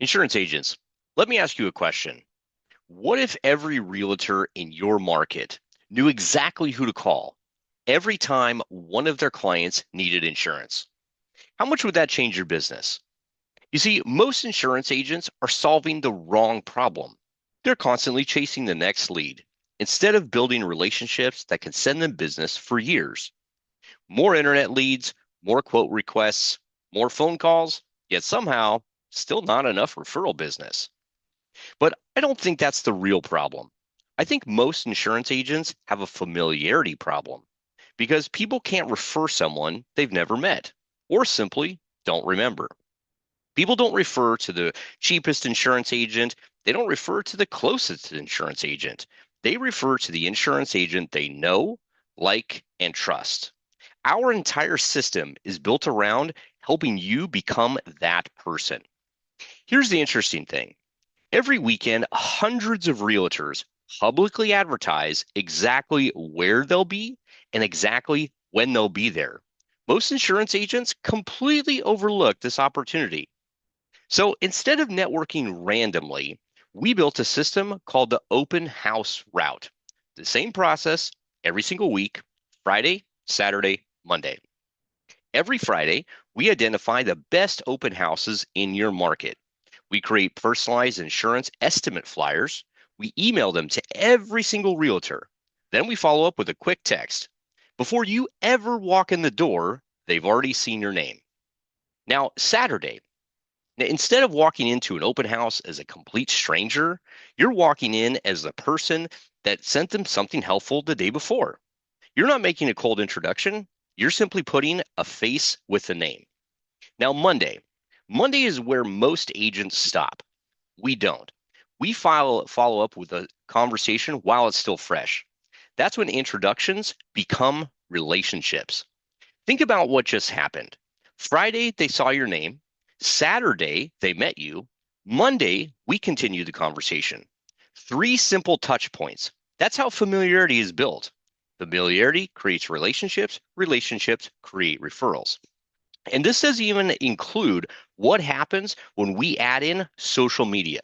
Insurance agents, let me ask you a question. What if every realtor in your market knew exactly who to call every time one of their clients needed insurance? How much would that change your business? You see, most insurance agents are solving the wrong problem. They're constantly chasing the next lead instead of building relationships that can send them business for years. More internet leads, more quote requests, more phone calls, yet somehow still not enough referral business. But I don't think that's the real problem. I think most insurance agents have a familiarity problem because people can't refer someone they've never met or simply don't remember. People don't refer to the cheapest insurance agent. They don't refer to the closest insurance agent. They refer to the insurance agent they know, like, and trust. Our entire system is built around helping you become that person. Here's the interesting thing. Every weekend, hundreds of realtors publicly advertise exactly where they'll be and exactly when they'll be there. Most insurance agents completely overlook this opportunity. So instead of networking randomly, we built a system called the open house route. The same process every single week, Friday, Saturday, Monday. Every Friday, we identify the best open houses in your market. We create personalized insurance estimate flyers. We email them to every single realtor. Then we follow up with a quick text. Before you ever walk in the door, they've already seen your name. Now, Saturday, instead of walking into an open house as a complete stranger, you're walking in as the person that sent them something helpful the day before. You're not making a cold introduction. You're simply putting a face with a name. Now, Monday is where most agents stop. We don't. We follow up with a conversation while it's still fresh. That's when introductions become relationships. Think about what just happened. Friday, they saw your name. Saturday, they met you. Monday, we continue the conversation. Three simple touch points. That's how familiarity is built. Familiarity creates relationships. Relationships create referrals. And this doesn't even include what happens when we add in social media.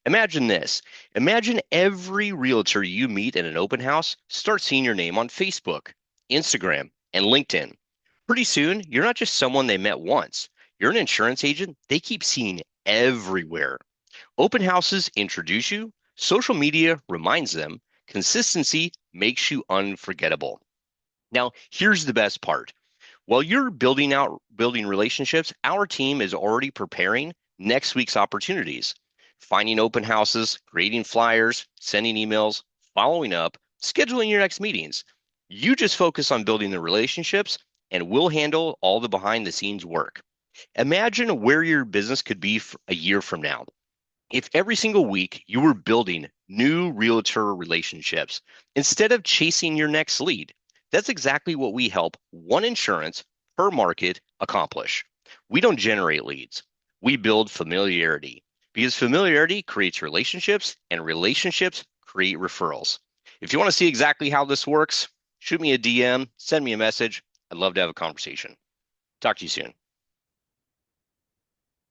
Imagine this. Imagine every realtor you meet in an open house starts seeing your name on Facebook, Instagram, and LinkedIn. Pretty soon, you're not just someone they met once. You're an insurance agent they keep seeing everywhere. Open houses introduce you. Social media reminds them. Consistency makes you unforgettable. Now, here's the best part. While you're building relationships, our team is already preparing next week's opportunities, finding open houses, creating flyers, sending emails, following up, scheduling your next meetings. You just focus on building the relationships and we'll handle all the behind the scenes work. Imagine where your business could be a year from now. If every single week you were building new realtor relationships instead of chasing your next lead. That's exactly what we help one insurance per market accomplish. We don't generate leads. We build familiarity because familiarity creates relationships and relationships create referrals. If you want to see exactly how this works, shoot me a DM, send me a message. I'd love to have a conversation. Talk to you soon.